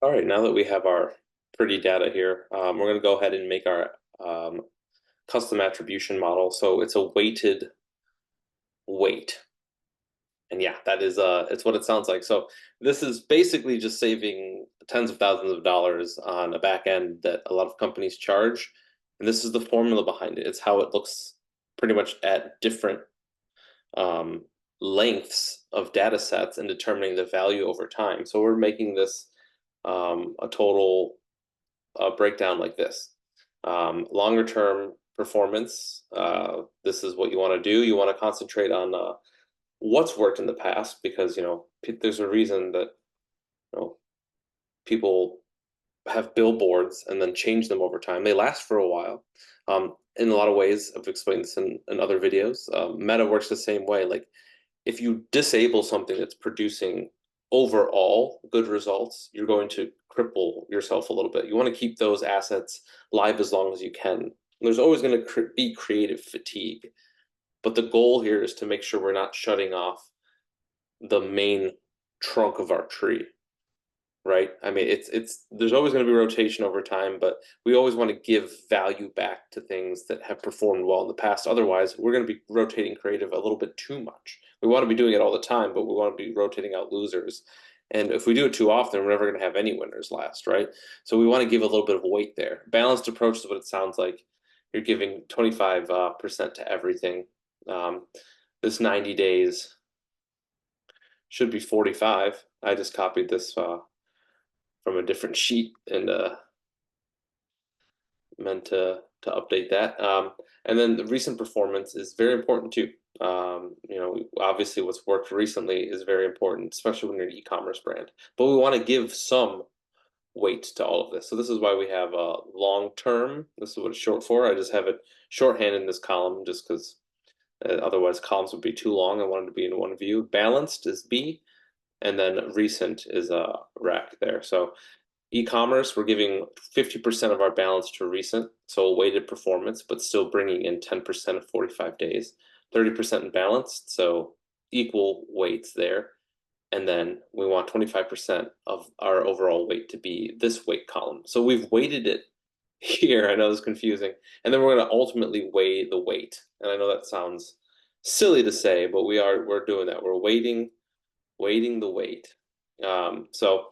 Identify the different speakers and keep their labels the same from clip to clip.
Speaker 1: All right, now that we have our pretty data here, we're going to go ahead and make our custom attribution model. So it's a weighted weight. And yeah, that is it's what it sounds like. So this is basically just saving tens of thousands of dollars on a back end that a lot of companies charge. And this is the formula behind it. It's how it looks pretty much at different um, lengths of data sets and determining the value over time. So we're making this a total breakdown like this. Longer term performance, this is what you want to do. You want to concentrate on what's worked in the past because there's a reason that people have billboards and then change them over time. They last for a while. In a lot of ways, I've explained this in other videos. Meta works the same way. Like if you disable something that's producing overall good results, you're going to cripple yourself a little bit. You want to keep those assets live as long as you can. There's always going to be creative fatigue, but the goal here is to make sure we're not shutting off the main trunk of our tree, right? I mean, it's there's always going to be rotation over time, but we always want to give value back to things that have performed well in the past. Otherwise, we're going to be rotating creative a little bit too much. We want to be doing it all the time, but we want to be rotating out losers. And if we do it too often, we're never going to have any winners last, right? So we want to give a little bit of weight there. Balanced approach is what it sounds like. You're giving 25% to everything. Um, this 90 days should be 45. I just copied this from a different sheet and meant to update that. And then the recent performance is very important too. Obviously what's worked recently is very important, especially when you're an e-commerce brand. But we want to give some weight to all of this. So this is why we have long term. This is what it's short for. I just have it shorthand in this column just because otherwise columns would be too long. I wanted to be in one view. Balanced is B, and then recent is rec there. So e-commerce, we're giving 50% of our balance to recent, so a weighted performance, but still bringing in 10% of 45 days, 30% in balanced, so equal weights there. And then we want 25% of our overall weight to be this weight column. So we've weighted it here. I know it's confusing. And then we're going to ultimately weigh the weight. And I know that sounds silly to say, but we're doing that. We're weighting the weight. So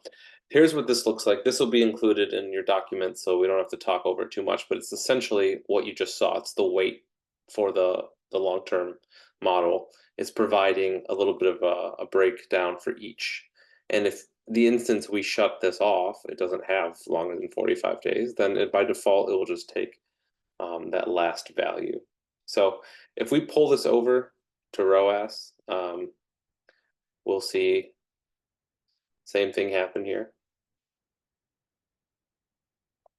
Speaker 1: here's what this looks like. This will be included in your document, so we don't have to talk over it too much, but it's essentially what you just saw. It's the weight for the long-term model. It's providing a little bit of a breakdown for each. And if the instance we shut this off, it doesn't have longer than 45 days, then by default, it will just take that last value. So if we pull this over to ROAS, we'll see same thing happen here.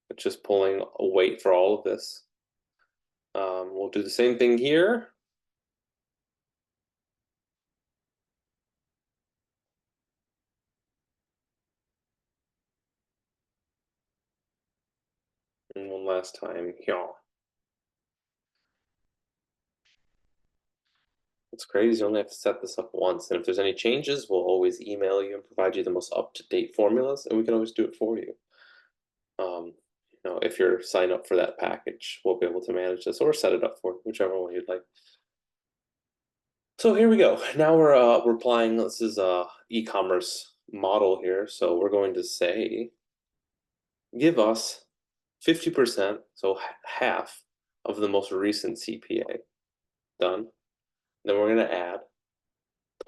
Speaker 1: It's just pulling a weight for all of this. We'll do the same thing here. And one last time here. It's crazy. You only have to set this up once. And if there's any changes, we'll always email you and provide you the most up-to-date formulas, and we can always do it for you. Um, if you're signed up for that package, we'll be able to manage this or set it up for you, whichever one you'd like. So here we go. Now we're applying. This is a e-commerce model here, so we're going to say give us 50%, so half of the most recent CPA. Done. Then we're going to add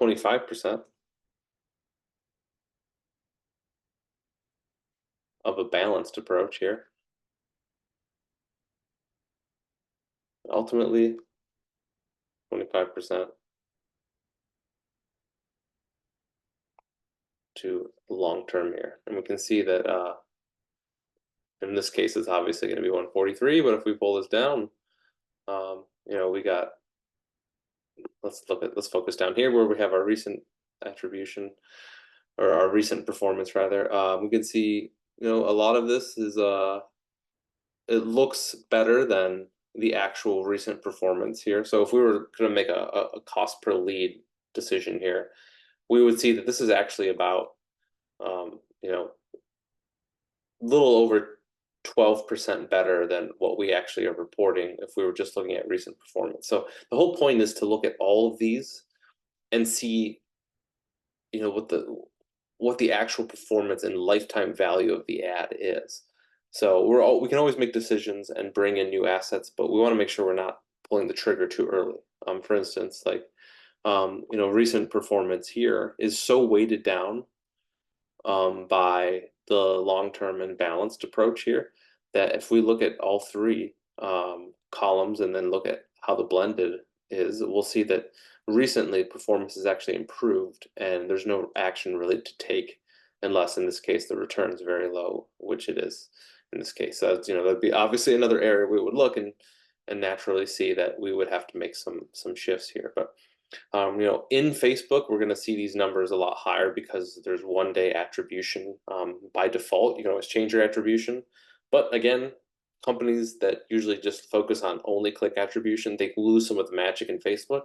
Speaker 1: 25% of a balanced approach here. Ultimately, 25% to long term here. And we can see that in this case, it's obviously going to be 143, but if we pull this down, we got, let's focus down here where we have our recent attribution or our recent performance rather. We can see, a lot of this is, it looks better than the actual recent performance here. So if we were going to make a cost per lead decision here, we would see that this is actually about, um, you know, little over 12% better than what we actually are reporting if we were just looking at recent performance. So the whole point is to look at all of these and see, you know, what the actual performance and lifetime value of the ad is. So we can always make decisions and bring in new assets, but we want to make sure we're not pulling the trigger too early. For instance, like you know, recent performance here is so weighted down by the long-term and balanced approach here that if we look at all three columns and then look at how the blended is, we'll see that recently performance has actually improved and there's no action really to take unless in this case the return is very low, which it is in this case. So that's, you know, that'd be obviously another area we would look and naturally see that we would have to make some shifts here. But you know, in Facebook, we're going to see these numbers a lot higher because there's 1 day attribution by default. You can always change your attribution. But again, companies that usually just focus on only click attribution, they lose some of the magic in Facebook.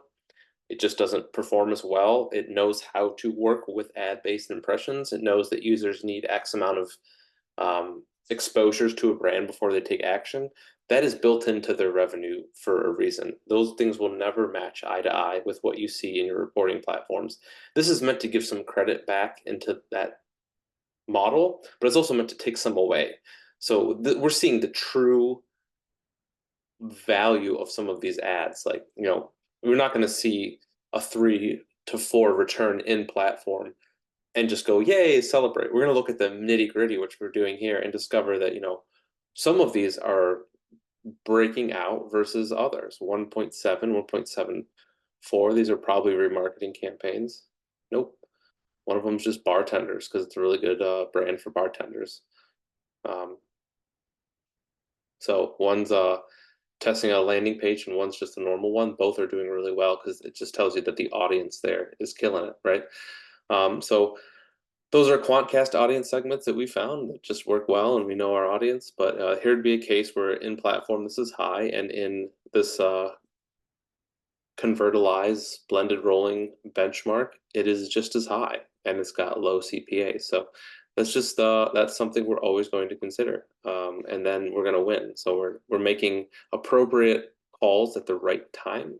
Speaker 1: It just doesn't perform as well. It knows how to work with ad-based impressions. It knows that users need X amount of exposures to a brand before they take action. That is built into their revenue for a reason. Those things will never match eye to eye with what you see in your reporting platforms. This is meant to give some credit back into that model, but it's also meant to take some away. So we're seeing the true value of some of these ads. Like, you know, we're not going to see a 3 to 4 return in platform and just go, yay, celebrate. We're going to look at the nitty gritty, which we're doing here, and discover that, you know, some of these are breaking out versus others. 1.7, 1.74. These are probably remarketing campaigns. Nope. One of them is just bartenders because it's a really good brand for bartenders. So one's testing a landing page and one's just a normal one. Both are doing really well because it just tells you that the audience there is killing it, right? So those are Quantcast audience segments that we found that just work well and we know our audience. But here'd be a case where in platform this is high and in this Convertilize blended rolling benchmark, it is just as high and it's got low CPA. So that's just that's something we're always going to consider. And then we're going to win. So we're making appropriate calls at the right time.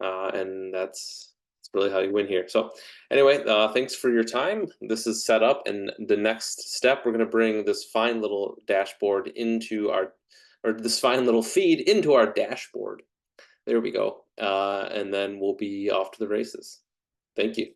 Speaker 1: And that's really how you win here. So anyway, thanks for your time. This is set up, and the next step, we're going to bring this fine little dashboard into our, or this fine little feed into our dashboard. There we go. And then we'll be off to the races. Thank you.